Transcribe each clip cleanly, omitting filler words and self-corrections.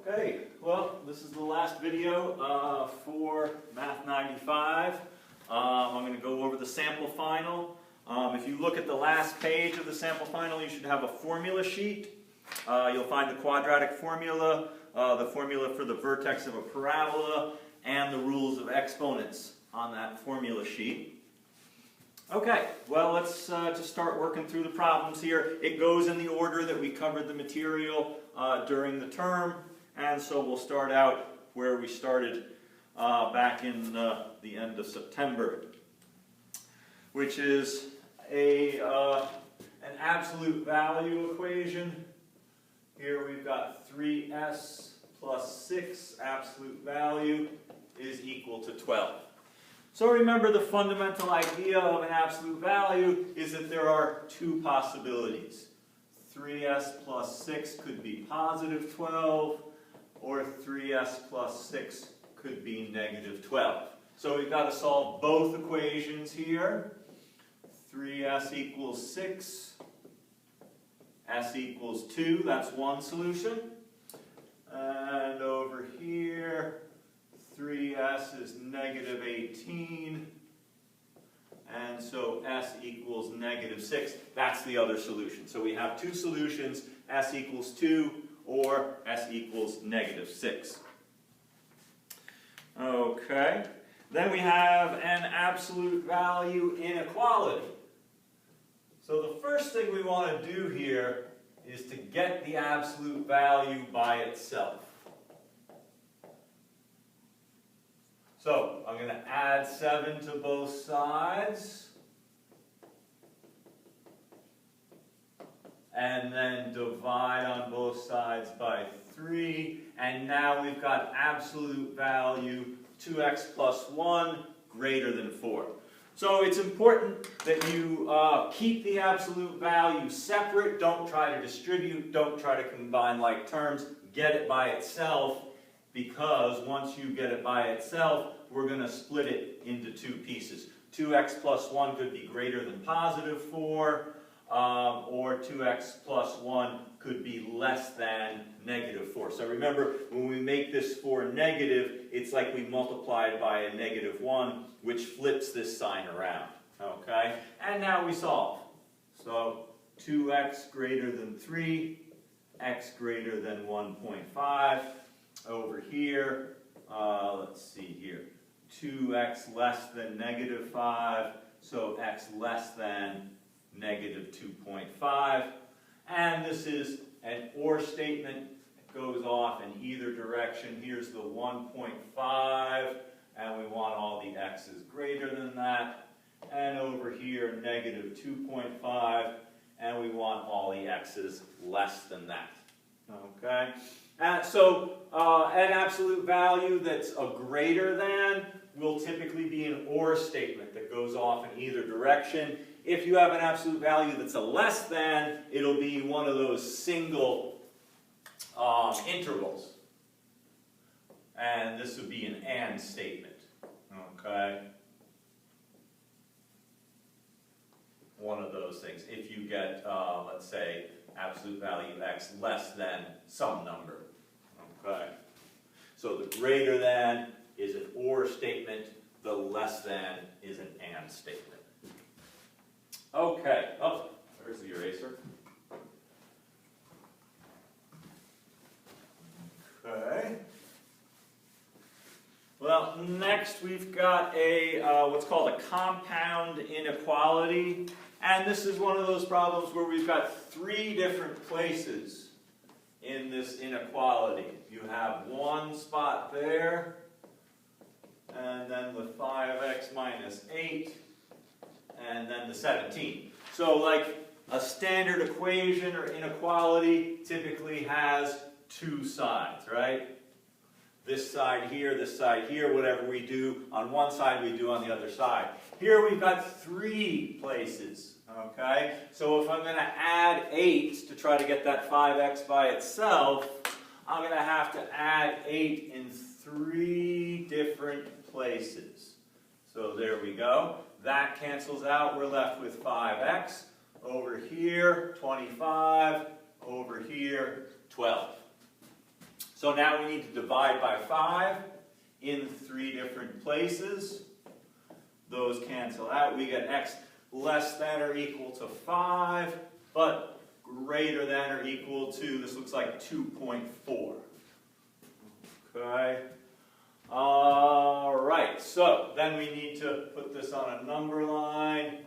Okay, well, this is the last video for Math 95. I'm going to go over the sample final. If you look at the last page of the sample final, you should have a formula sheet. You'll find the quadratic formula, the formula for the vertex of a parabola, and the rules of exponents on that formula sheet. Okay, well, let's just start working through the problems here. It goes in the order that we covered the material during the term, and so we'll start out where we started back in the end of September, which is an absolute value equation. Here we've got 3s plus 6 absolute value is equal to 12. So remember, the fundamental idea of an absolute value is that there are two possibilities. 3s plus 6 could be positive 12, or 3s plus 6 could be negative 12. So we've got to solve both equations here. 3s equals 6, s equals 2, that's one solution. And over here, 3s is negative 18, and so s equals negative 6. That's the other solution. So we have two solutions, s equals 2 or s equals negative 6. Okay, then we have an absolute value inequality. So the first thing we want to do here is to get the absolute value by itself. So I'm going to add 7 to both sides, and then divide on both sides by 3, and now we've got absolute value 2x plus 1 greater than 4. So it's important that you keep the absolute value separate. Don't try to distribute, don't try to combine like terms. Get it by itself, because once you get it by itself, we're going to split it into two pieces. 2x plus 1 could be greater than positive 4, or 2x plus 1 could be less than negative 4. So remember, when we make this 4 negative, it's like we multiply it by a negative 1, which flips this sign around. Okay? And now we solve. So 2x greater than 3, x greater than 1.5. Over here, let's see here, 2x less than negative 5, so x less than negative 2.5. And this is an OR statement. It goes off in either direction. Here's the 1.5, and we want all the x's greater than that. And over here, negative 2.5, and we want all the x's less than that. Okay? So an absolute value that's a greater than will typically be an OR statement that goes off in either direction. If you have an absolute value that's a less than, it'll be one of those single intervals. And this would be an AND statement. Okay? One of those things. If you get, let's say, absolute value x less than some number. Okay? So the greater than is an OR statement, the less than is an AND statement. Okay, oh, there's the eraser. Okay. Well, next we've got a what's called a compound inequality. And this is one of those problems where we've got 3 different places in this inequality. You have one spot there, and then the 5x minus 8, and then the 17. So like a standard equation or inequality typically has 2 sides, right? This side here, whatever we do on one side, we do on the other side. Here we've got 3 places, okay? So if I'm going to add 8 to try to get that 5x by itself, I'm going to have to add 8 in 3 different places. So there we go. That cancels out. We're left with 5x. Over here, 25. Over here, 12. So now we need to divide by 5 in 3 different places. Those cancel out. We get x less than or equal to 5, but greater than or equal to, this looks like 2.4. Okay. All right, so then we need to put this on a number line.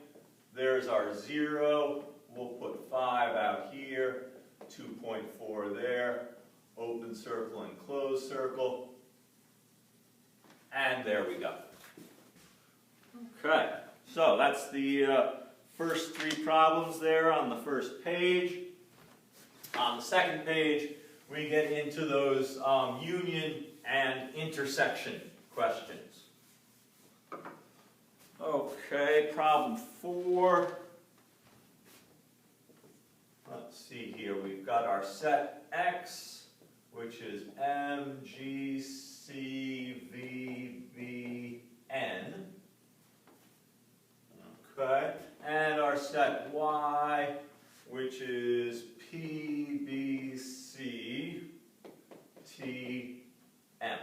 There's our 0. We'll put 5 out here, 2.4 there, open circle and close circle, and there we go. Okay, so that's the first 3 problems there on the first page. On the second page, we get into those union and intersection questions. Okay, problem 4. Let's see here. We've got our set X, which is M, G, C, V, B, N. Okay, and our set Y, which is P, B, C, T, M.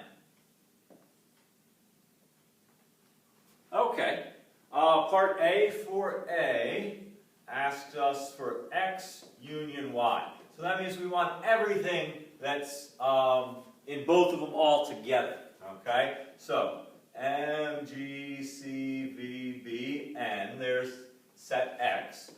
Okay, part A for A asks us for X union Y. So that means we want everything that's in both of them all together. Okay, so M, G, C, V, B, N, there's set X.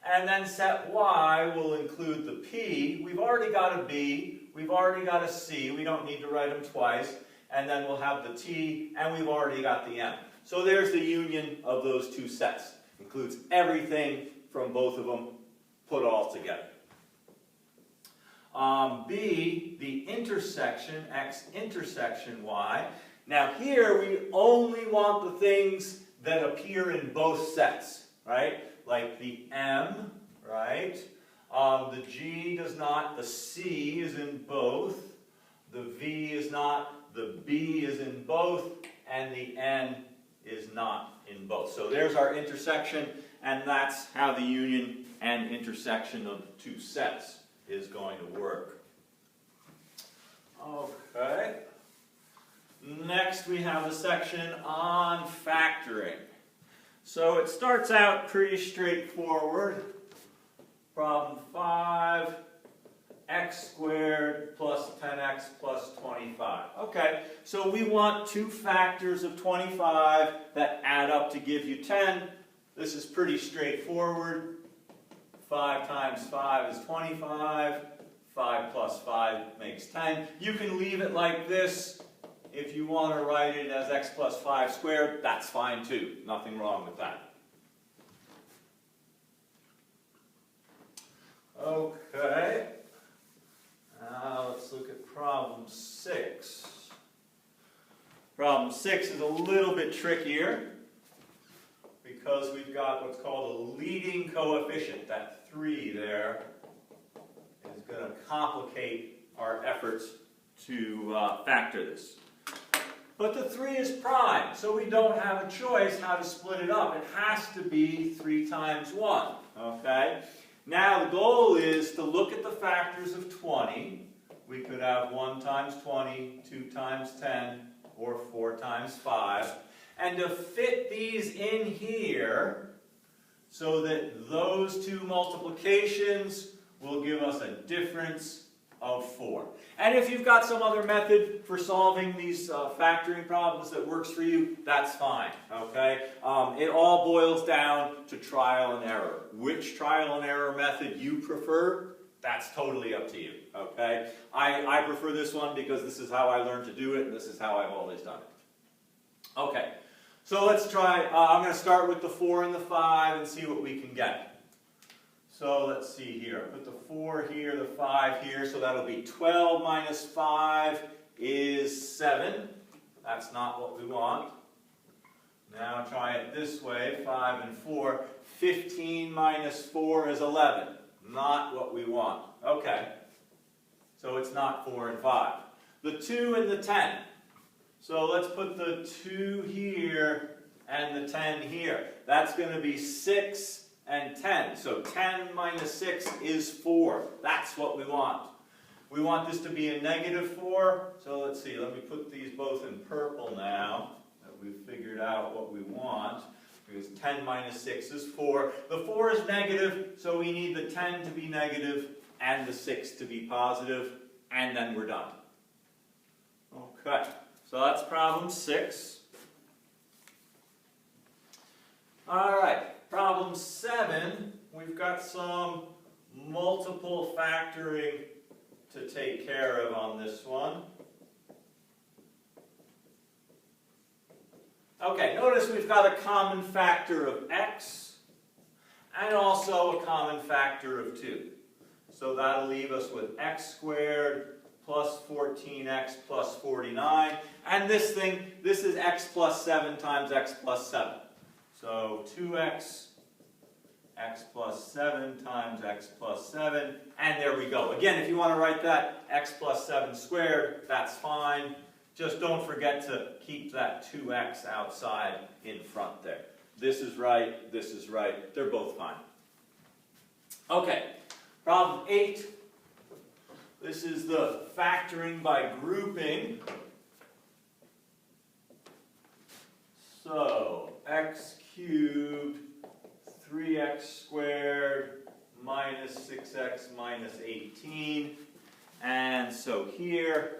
And then set Y will include the P. We've already got a B, we've already got a C, we don't need to write them twice. And then we'll have the T, and we've already got the M. So there's the union of those 2 sets. Includes everything from both of them put all together. B, the intersection, X intersection Y. Now here we only want the things that appear in both sets, right? Like the M, right? The G does not, the C is in both, the V is not, the B is in both, and the N is not in both. So there's our intersection, and that's how the union and intersection of 2 sets is going to work. Okay. Next we have a section on factoring. So it starts out pretty straightforward. Problem 5, x squared plus 10x plus 25. Okay, so we want 2 factors of 25 that add up to give you 10. This is pretty straightforward. 5 times 5 is 25. 5 plus 5 makes 10. You can leave it like this. If you want to write it as x plus 5 squared, that's fine too. Nothing wrong with that. Okay. Now let's look at problem 6. Problem 6 is a little bit trickier because we've got what's called a leading coefficient. That 3 there is going to complicate our efforts to factor this. But the 3 is prime, so we don't have a choice how to split it up. It has to be 3 times 1, okay? Now the goal is to look at the factors of 20. We could have 1 times 20, 2 times 10, or 4 times 5. And to fit these in here so that those 2 multiplications will give us a difference of 4. And if you've got some other method for solving these factoring problems that works for you, that's fine, okay? It all boils down to trial and error. Which trial and error method you prefer, that's totally up to you, okay? I prefer this one because this is how I learned to do it, and this is how I've always done it. Okay, so let's try, I'm going to start with the 4 and the 5 and see what we can get. So let's see here. Put the 4 here, the 5 here, so that'll be 12 minus 5 is 7. That's not what we want. Now try it this way, 5 and 4. 15 minus 4 is 11. Not what we want. Okay. So it's not 4 and 5. The 2 and the 10. So let's put the 2 here and the 10 here. That's going to be 6 and 10. So 10 minus 6 is 4. That's what we want. We want this to be a -4. So let's see, let me put these both in purple now that we've figured out what we want. Because 10 minus 6 is 4. The 4 is negative, so we need the 10 to be negative and the 6 to be positive, and then we're done. Okay, so that's problem 6. All right, problem 7, we've got some multiple factoring to take care of on this one. Okay, notice we've got a common factor of x and also a common factor of 2. So that'll leave us with x squared plus 14x plus 49. And this is x plus 7 times x plus 7. So 2x, x plus 7 times x plus 7. And there we go. Again, if you want to write that x plus 7 squared, that's fine. Just don't forget to keep that 2x outside in front there. This is right, this is right. They're both fine. Okay, problem 8. This is the factoring by grouping. So, x cubed, 3x squared, minus 6x minus 18. And so here,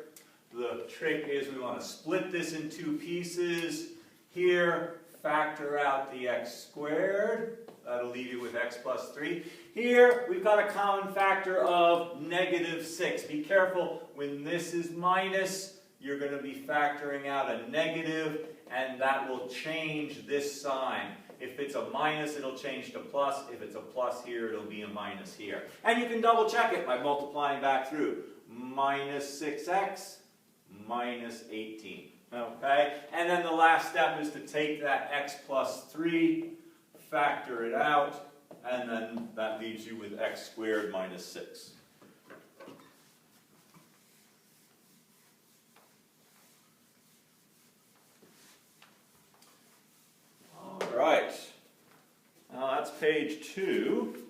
the trick is we want to split this in 2 pieces. Here, factor out the x squared. That'll leave you with x plus 3. Here, we've got a common factor of -6. Be careful, when this is minus, you're going to be factoring out a negative, and that will change this sign. If it's a minus, it'll change to plus. If it's a plus here, it'll be a minus here. And you can double check it by multiplying back through. Minus 6x minus 18. Okay? And then the last step is to take that x plus 3, factor it out, and then that leaves you with x squared minus 6. All right. Now that's page 2.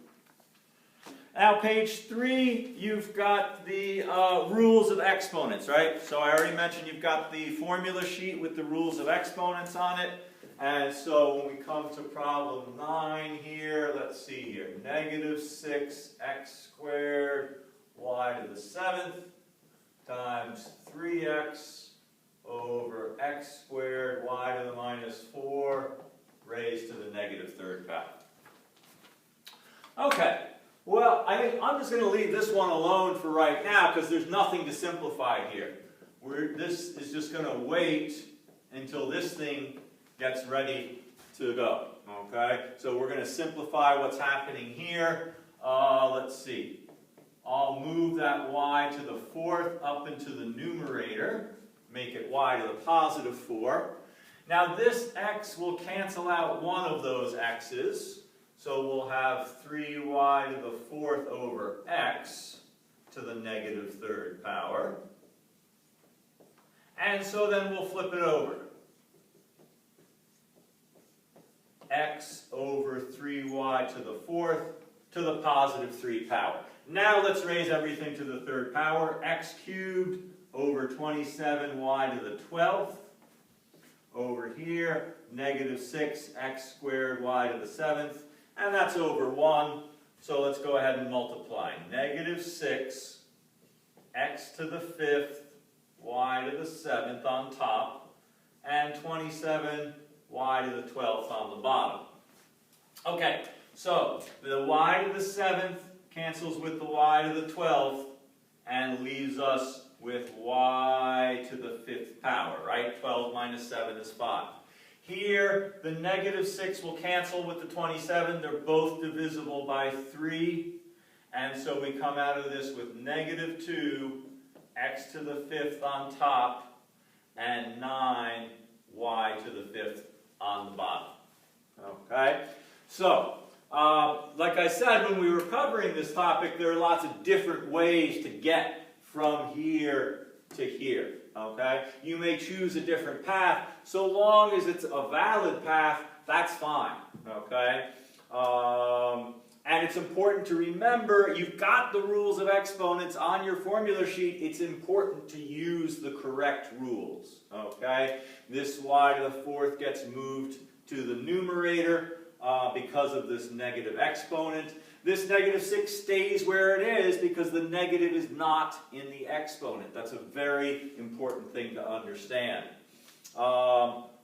Now page 3, you've got the rules of exponents, right? So I already mentioned you've got the formula sheet with the rules of exponents on it. And so when we come to problem 9 here, let's see here. -6x squared y to the 7th times 3x over x squared y to the minus 4 raised to the -3rd power. Okay. Well, I'm just going to leave this one alone for right now because there's nothing to simplify here. This is just going to wait until this thing gets ready to go. Okay? So we're going to simplify what's happening here. Let's see. I'll move that y to the 4th up into the numerator. Make it y to the positive 4. Now this x will cancel out one of those x's. So we'll have 3y to the 4th over x to the -3rd power. And so then we'll flip it over. X over 3y to the 4th to the +3 power. Now let's raise everything to the 3rd power. X cubed over 27y to the 12th. Over here, -6x squared y to the 7th. And that's over 1. So let's go ahead and multiply. -6 x to the 5th, y to the 7th on top, and 27 y to the 12th on the bottom. Okay, so the y to the 7th cancels with the y to the 12th and leaves us with y to the 5th power, right? 12 minus 7 is 5. Here, the -6 will cancel with the 27. They're both divisible by 3. And so we come out of this with -2 x to the 5th on top and 9 y to the 5th on the bottom. Okay? So, like I said, when we were covering this topic, there are lots of different ways to get from here to here. Okay? You may choose a different path. So long as it's a valid path, that's fine. Okay? And it's important to remember, you've got the rules of exponents on your formula sheet. It's important to use the correct rules, okay? This y to the fourth gets moved to the numerator because of this negative exponent. This negative 6 stays where it is because the negative is not in the exponent. That's a very important thing to understand.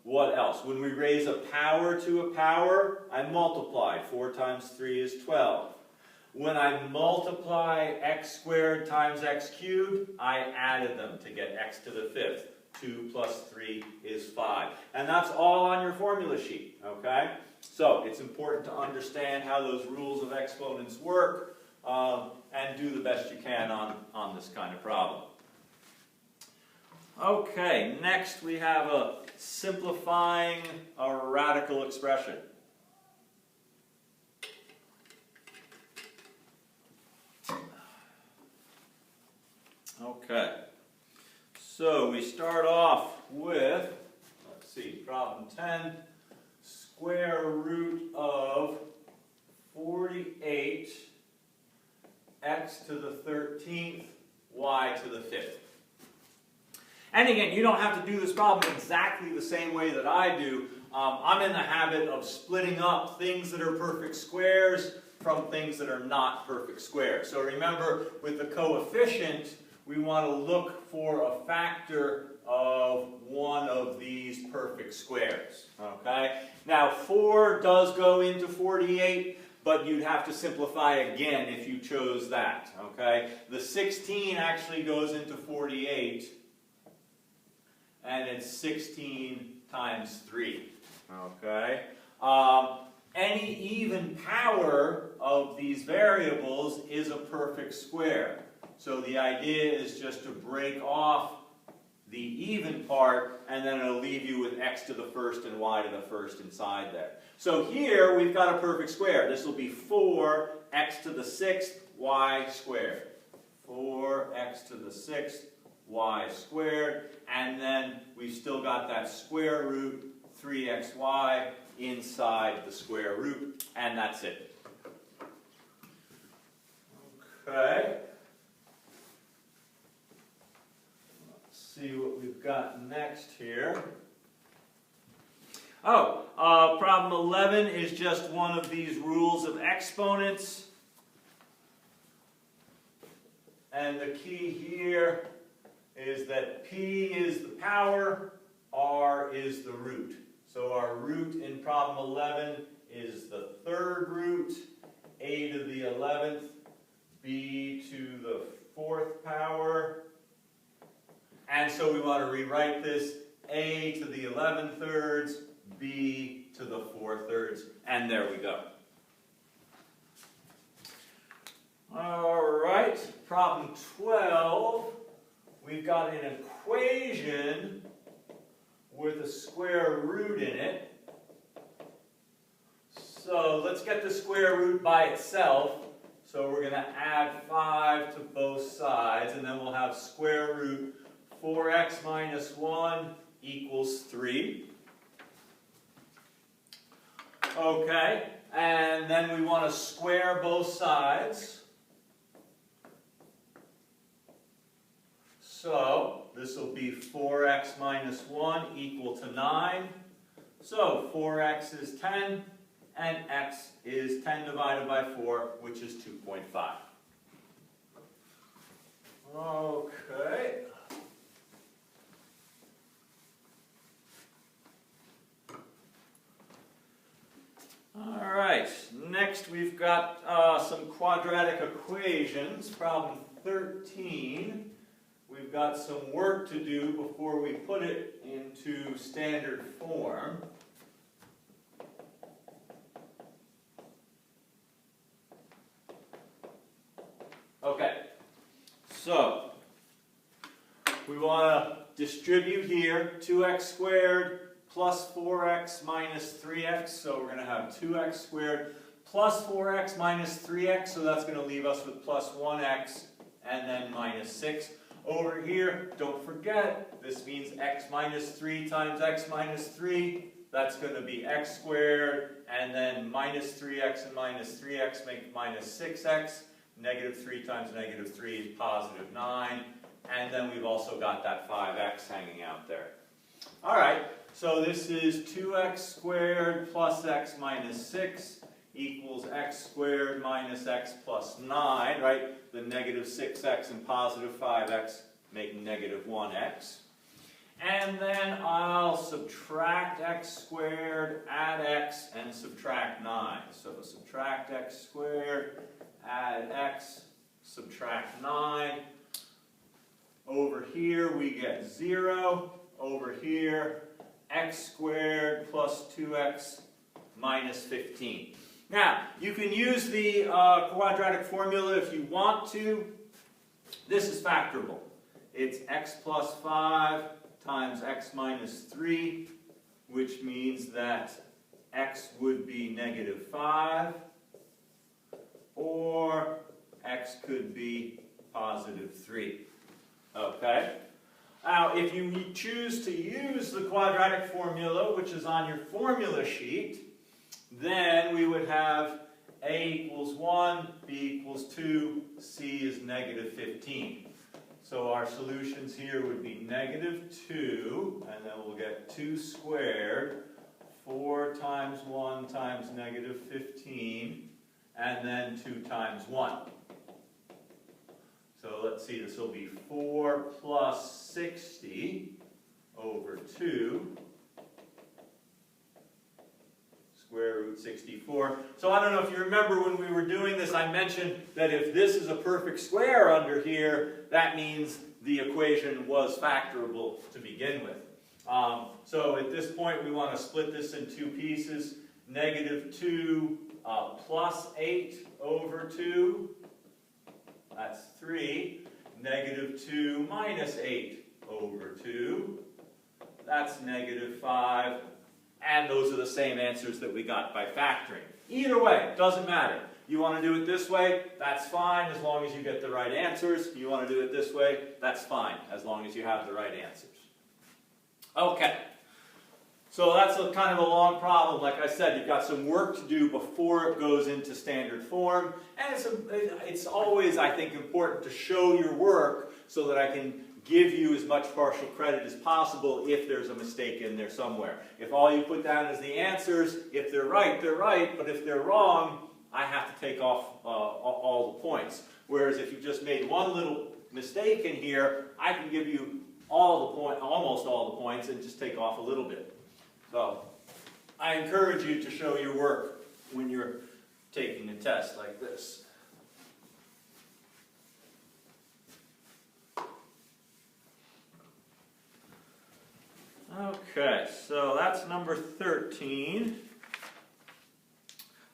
What else? When we raise a power to a power, I multiply. 4 times 3 is 12. When I multiply x squared times x cubed, I added them to get x to the fifth. 2 plus 3 is 5. And that's all on your formula sheet, okay? So it's important to understand how those rules of exponents work and do the best you can on this kind of problem. Okay, next we have a simplifying a radical expression. Okay, so we start off with, let's see, problem 10, square root of 48 x to the 13th y to the 5th. And again, you don't have to do this problem exactly the same way that I do. I'm in the habit of splitting up things that are perfect squares from things that are not perfect squares. So remember, with the coefficient, we want to look for a factor of one of these perfect squares. Okay? Now, 4 does go into 48, but you'd have to simplify again if you chose that. Okay? The 16 actually goes into 48. And it's 16 times 3, okay? Any even power of these variables is a perfect square. So the idea is just to break off the even part, and then it'll leave you with x to the first and y to the first inside there. So here we've got a perfect square. This will be 4x to the 6th y squared. 4x to the 6th y squared, and then we've still got that square root 3xy inside the square root, and that's it. Okay. Let's see what we've got next here. Problem 11 is just one of these rules of exponents. And the key here is that p is the power, r is the root. So our root in problem 11 is the third root, a to the 11th, b to the 4th power. And so we want to rewrite this a to the 11 thirds, b to the 4 thirds, and there we go. All right, problem 12. We've got an equation with a square root in it. So let's get the square root by itself. So we're going to add 5 to both sides, and then we'll have square root 4x minus 1 equals 3. Okay, and then we want to square both sides. So this will be 4x minus 1 equal to 9. So 4x is 10, and x is 10 divided by 4, which is 2.5. Okay. All right, next we've got some quadratic equations. Problem 13. We've got some work to do before we put it into standard form. Okay, so we want to distribute here 2x squared plus 4x minus 3x. So we're going to have 2x squared plus 4x minus 3x. So that's going to leave us with plus 1x and then minus 6. Over here, don't forget, this means x minus 3 times x minus 3 that's going to be x squared, and then minus 3x and minus 3x make minus 6x. Negative 3 times negative 3 is positive 9. And then we've also got that 5x hanging out there. All right, so this is 2x squared plus x minus 6 equals x squared minus x plus 9, right? The negative 6x and positive 5x make negative 1x. And then I'll subtract x squared, add x, and subtract 9. So subtract x squared, add x, subtract 9. Over here we get 0. Over here, x squared plus 2x minus 15. Now, you can use the quadratic formula if you want to. This is factorable. It's x plus 5 times x minus 3, which means that x would be negative 5, or x could be positive 3. Okay? Now, if you choose to use the quadratic formula, which is on your formula sheet, then we would have a equals 1, b equals 2, c is negative 15. So our solutions here would be negative 2, and then we'll get 2 squared, 4 times 1 times negative 15, and then 2 times 1. So let's see, this will be 4 plus 60 over 2, square root 64. So I don't know if you remember when we were doing this, I mentioned that if this is a perfect square under here, that means the equation was factorable to begin with. So at this point, we want to split this in two pieces. Negative 2 plus 8 over 2. That's 3. Negative 2 minus 8 over 2. That's negative 5. And those are the same answers that we got by factoring. Either way, doesn't matter. You want to do it this way, that's fine, as long as you get the right answers. You want to do it this way, that's fine, as long as you have the right answers. Okay. So that's kind of a long problem. Like I said, you've got some work to do before it goes into standard form. And it's always, I think, important to show your work so that I can give you as much partial credit as possible if there's a mistake in there somewhere. If all you put down is the answers, if they're right, but if they're wrong, I have to take off all the points. Whereas if you just made one little mistake in here, I can give you almost all the points and just take off a little bit. So I encourage you to show your work when you're taking a test like this. Okay, so that's number 13.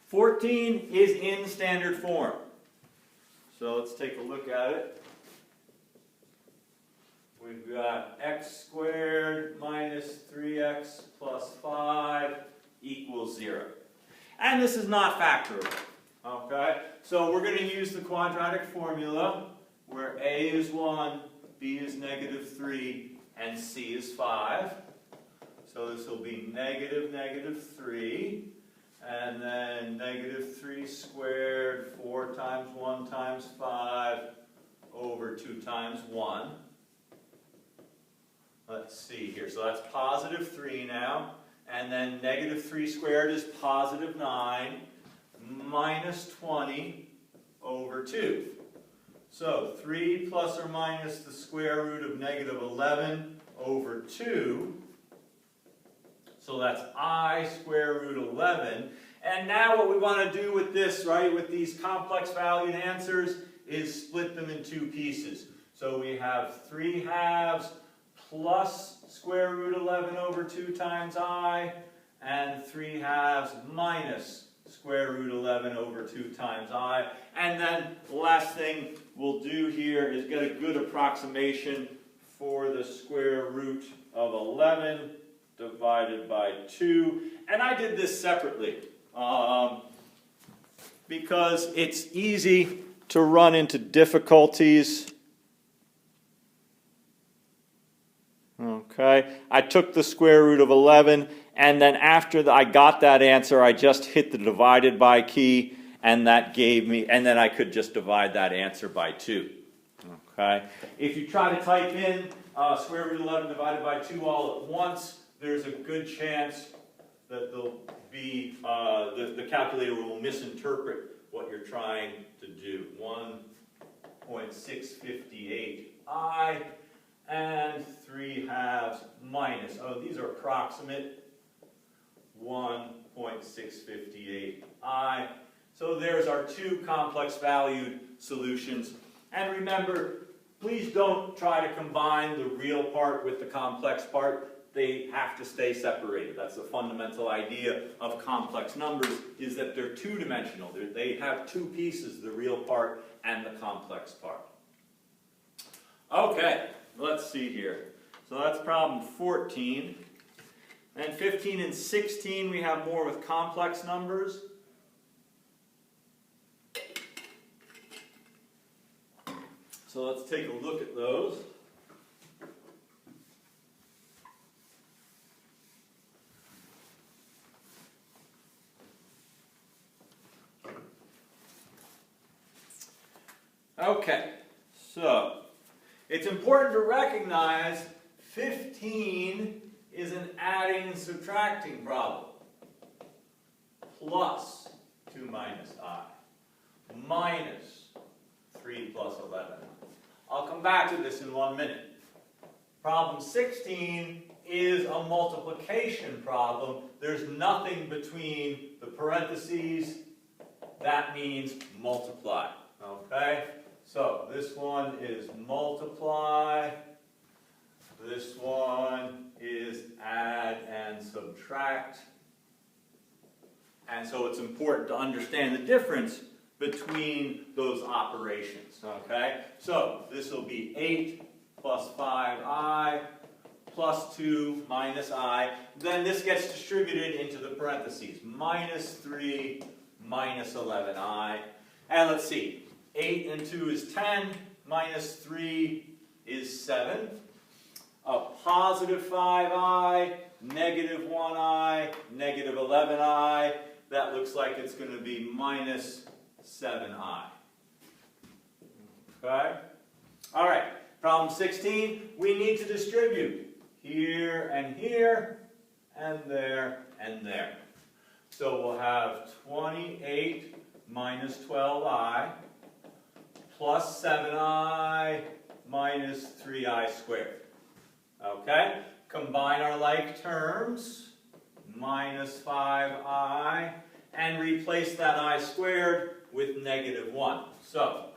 14 is in standard form. So let's take a look at it. We've got x squared minus 3x plus 5 equals 0. And this is not factorable. Okay? So we're going to use the quadratic formula where a is 1, b is negative 3, and c is 5. So this will be negative 3, and then negative 3 squared, 4 times 1 times 5 over 2 times 1. Let's see here. So that's positive 3 now. And then negative 3 squared is positive 9 minus 20 over 2. So 3 plus or minus the square root of negative 11 over 2. So that's I square root 11. And now what we want to do with this, right, with these complex valued answers, is split them in two pieces. So we have 3 halves plus square root 11 over 2 times I, and 3 halves minus square root 11 over 2 times I. And then the last thing we'll do here is get a good approximation for the square root of 11 divided by 2. And I did this separately because it's easy to run into difficulties. Okay, I took the square root of 11 and then after I got that answer, I just hit the divided by key, and that gave me, and then I could just divide that answer by 2. Okay? If you try to type in square root 11 divided by 2 all at once, there's a good chance that there'll be, the calculator will misinterpret what you're trying to do. 1.658i and 3/2 minus, oh, these are approximate, 1.658i. So there's our two complex valued solutions. And remember, please don't try to combine the real part with the complex part. They have to stay separated. That's the fundamental idea of complex numbers, is that they're two-dimensional. They have two pieces, the real part and the complex part. Okay, let's see here. So that's problem 14. And 15 and 16, we have more with complex numbers. So let's take a look at those. Okay, so it's important to recognize 15 is an adding and subtracting problem. Plus 2 minus I, minus 3 plus 11. I'll come back to this in 1 minute. Problem 16 is a multiplication problem. There's nothing between the parentheses. That means multiply. Okay? So this one is multiply. This one is add and subtract. And so it's important to understand the difference between those operations. Okay? So this will be 8 plus 5i plus 2 minus I. Then this gets distributed into the parentheses. Minus 3 minus 11i. And let's see. 8 and 2 is 10. Minus 3 is 7. A positive 5i, negative 1i, negative 11i. That looks like it's going to be minus 7i. Okay? All right. Problem 16, we need to distribute here and here, and there and there. So we'll have 28 minus 12i plus 7i minus 3i squared. Okay? Combine our like terms, minus 5i, and replace that I squared with negative 1. So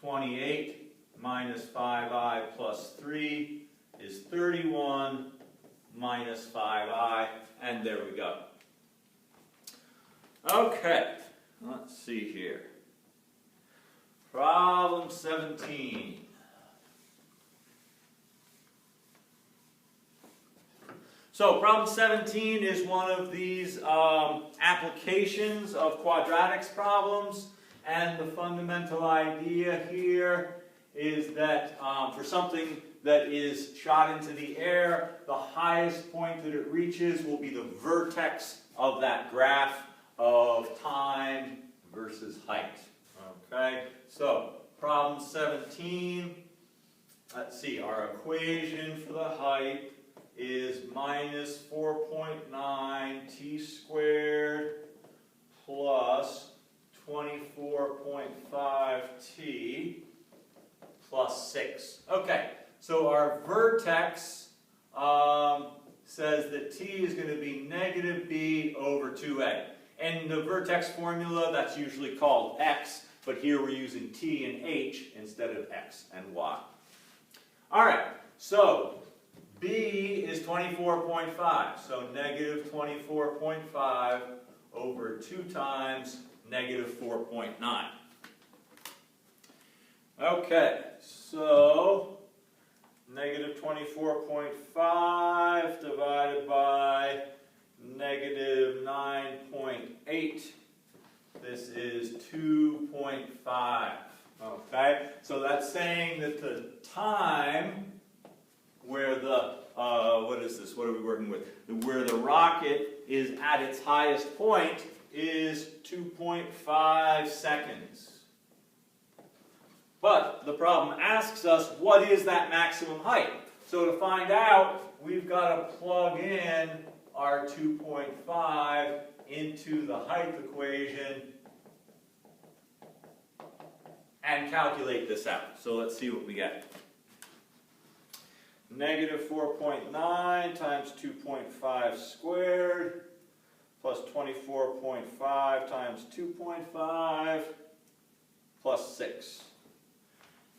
28 minus 5i plus 3 is 31 minus 5i, and there we go. Okay, let's see here. Problem 17. So problem 17 is one of these applications of quadratics problems, and the fundamental idea here is that for something that is shot into the air, the highest point that it reaches will be the vertex of that graph of time versus height. Okay, so problem 17, let's see, our equation for the height is minus 4.9 t squared plus 24.5 t plus 6. Okay, so our vertex says that t is going to be negative b over 2a. And the vertex formula, that's usually called x, but here we're using t and h instead of x and y. All right, so b is 24.5, so negative 24.5 over 2 times negative 4.9. Okay, so negative 24.5 divided by negative 9.8. This is 2.5. Okay, so that's saying that the time where the, what is this? What are we working with? Where the rocket is at its highest point is 2.5 seconds. But the problem asks us, what is that maximum height? So to find out, we've got to plug in our 2.5 into the height equation and calculate this out. So let's see what we get. Negative 4.9 times 2.5 squared plus 24.5 times 2.5 plus 6.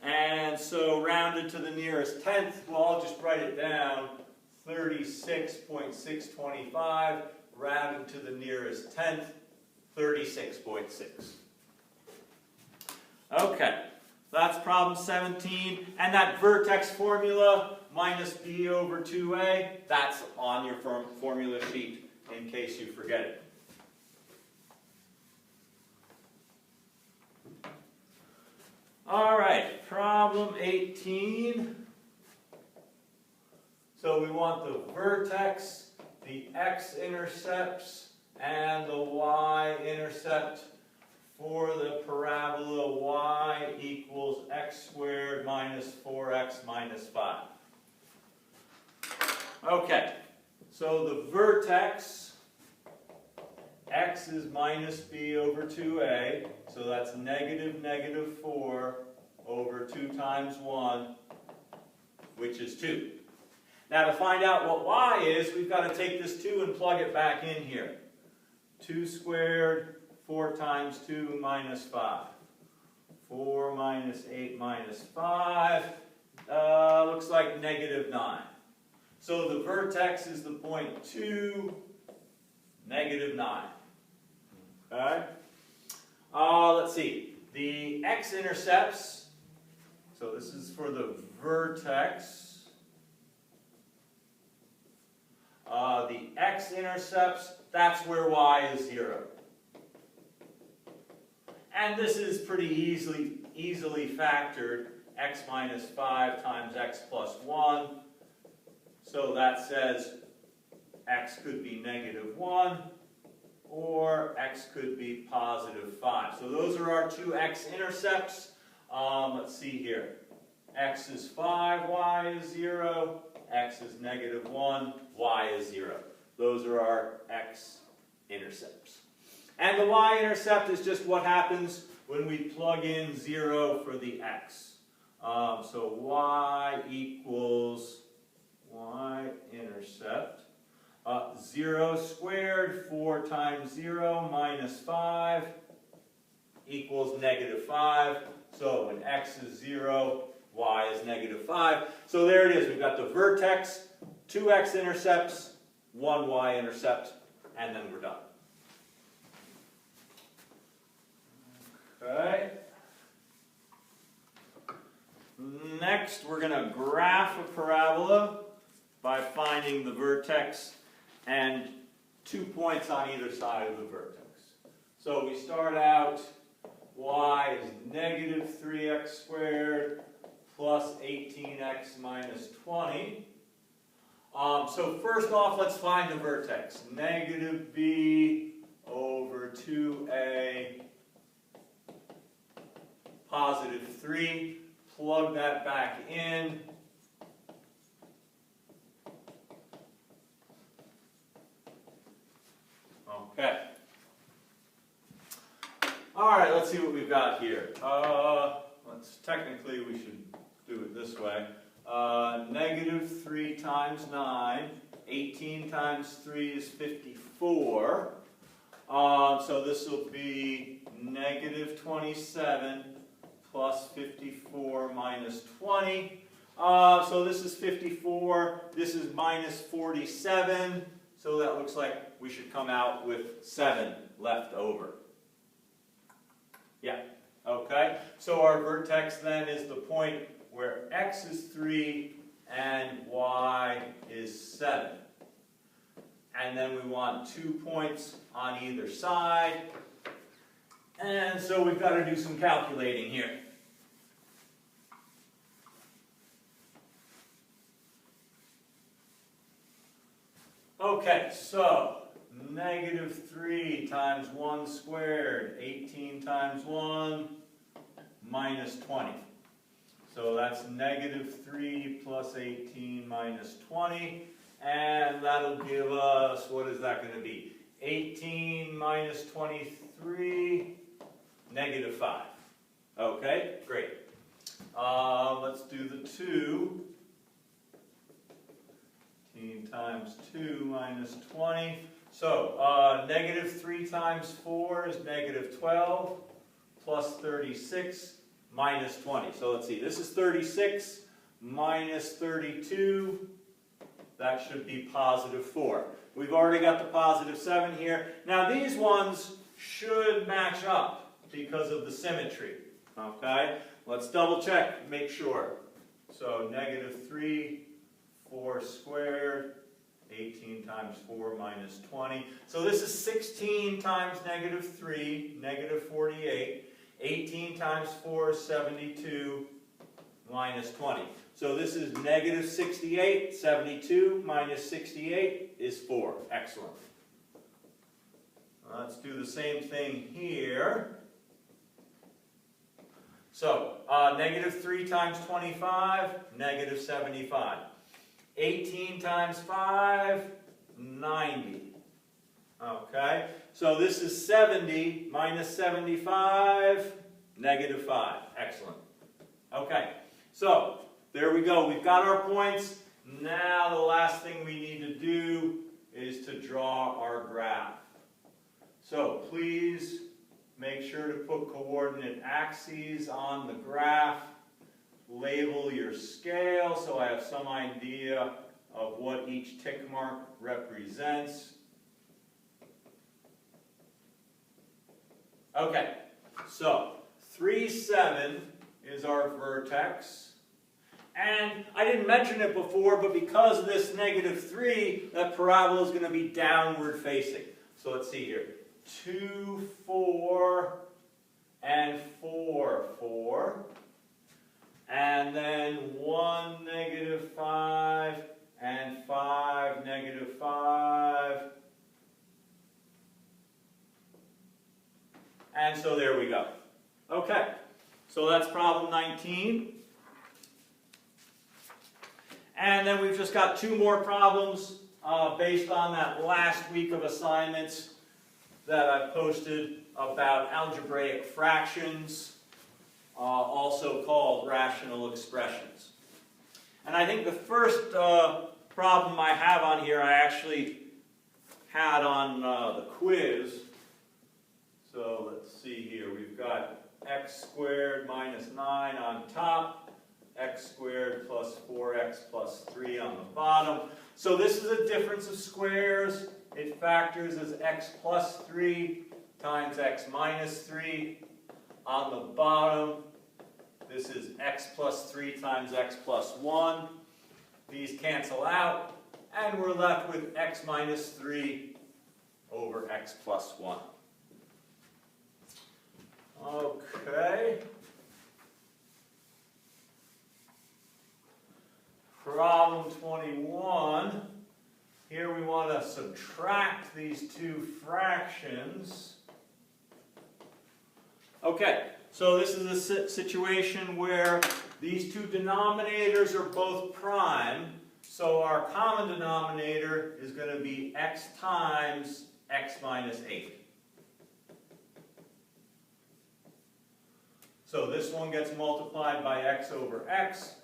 And so rounded to the nearest tenth, well, I'll just write it down, 36.625, rounded to the nearest tenth, 36.6. Okay, that's problem 17. And that vertex formula, minus b over 2a, that's on your formula sheet in case you forget it. All right, problem 18. So we want the vertex, the x-intercepts, and the y-intercept for the parabola y equals x squared minus 4x minus 5. Okay, so the vertex, x is minus b over 2a, so that's negative 4 over 2 times 1, which is 2. Now to find out what y is, we've got to take this 2 and plug it back in here. 2 squared, 4 times 2 minus 5. 4 minus 8 minus 5, looks like negative 9. So the vertex is the point 2, negative 9. Okay? Let's see. The x-intercepts, so this is for the vertex. The x-intercepts, that's where y is 0. And this is pretty easily factored. X minus 5 times x plus 1. So that says x could be negative 1 or x could be positive 5. So those are our two x-intercepts. Let's see here. X is 5, y is 0. X is negative 1, y is 0. Those are our x-intercepts. And the y-intercept is just what happens when we plug in 0 for the x. So y equals y-intercept. 0 squared, 4 times 0 minus 5 equals negative 5. So when x is 0, y is negative 5. So there it is. We've got the vertex, 2 x-intercepts, 1 y-intercept, and then we're done. Okay. Next, we're going to graph a parabola by finding the vertex and 2 points on either side of the vertex. So we start out, y is negative 3x squared plus 18x minus 20. So first off, let's find the vertex. Negative b over 2a positive 3. Plug that back in. Okay. All right, let's see what we've got here. Technically, we should do it this way. Negative 3 times 9. 18 times 3 is 54. So this will be negative 27 plus 54 minus 20. So this is 54. This is minus 47. So that looks like we should come out with 7 left over. Yeah, okay. So our vertex then is the point where x is 3 and y is 7. And then we want 2 points on either side. And so we've got to do some calculating here. Okay, so negative 3 times 1 squared, 18 times 1, minus 20. So that's negative 3 plus 18 minus 20, and that'll give us, what is that going to be? 18 minus 23, negative 5. Okay, great. Let's do the 2. 18 times 2 minus 20. So, negative 3 times 4 is negative 12, plus 36, minus 20. So let's see, this is 36 minus 32. That should be positive 4. We've already got the positive 7 here. Now these ones should match up because of the symmetry. Okay? Let's double check, make sure. So negative 3, 4 squared, 18 times 4 minus 20. So this is 16 times negative 3, negative 48. 18 times 4 is 72, minus 20. So this is negative 68. 72 minus 68 is 4. Excellent. Let's do the same thing here. So, negative 3 times 25, negative 75. 18 times 5, 90. Okay, so this is 70 minus 75, negative 5. Excellent. Okay, so there we go. We've got our points. Now the last thing we need to do is to draw our graph. So please make sure to put coordinate axes on the graph. Label your scale so I have some idea of what each tick mark represents. Okay, so 3, 7 is our vertex. And I didn't mention it before, but because of this negative 3, that parabola is going to be downward facing. So let's see here. 2, 4, and 4, 4. And then 1, negative 5, and 5, negative 5. And so there we go. Okay, so that's problem 19. And then we've just got 2 more problems based on that last week of assignments that I posted about algebraic fractions, also called rational expressions. And I think the first problem I have on here I actually had on the quiz. So let's see here. We've got x squared minus 9 on top, x squared plus 4x plus 3 on the bottom. So this is a difference of squares. It factors as x plus 3 times x minus 3. On the bottom, this is x plus 3 times x plus 1. These cancel out, and we're left with x minus 3 over x plus 1. Okay. Problem 21. Here we want to subtract these 2 fractions. Okay, so this is a situation where these 2 denominators are both prime. So our common denominator is going to be x times x minus 8. So this one gets multiplied by x over x.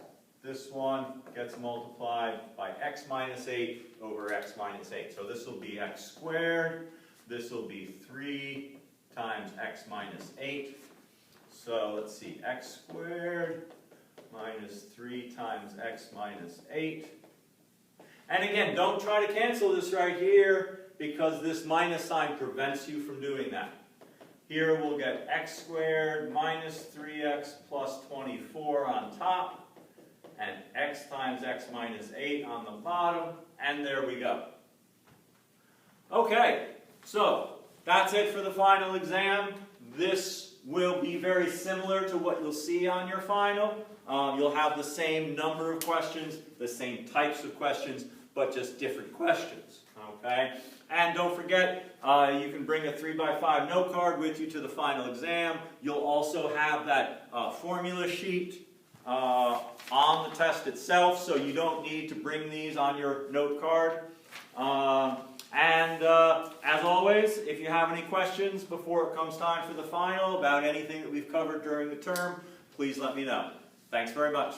This one gets multiplied by x minus 8 over x minus 8. So this will be x squared. This will be 3 times x minus 8. So let's see, x squared minus 3 times x minus 8. And again, don't try to cancel this right here because this minus sign prevents you from doing that. Here we'll get x squared minus 3x plus 24 on top, and x times x minus 8 on the bottom, and there we go. Okay, so that's it for the final exam. This will be very similar to what you'll see on your final. You'll have the same number of questions, the same types of questions, but just different questions. Okay? And don't forget, you can bring a 3x5 note card with you to the final exam. You'll also have that formula sheet on the test itself, so you don't need to bring these on your note card. As always, if you have any questions before it comes time for the final about anything that we've covered during the term, please let me know. Thanks very much.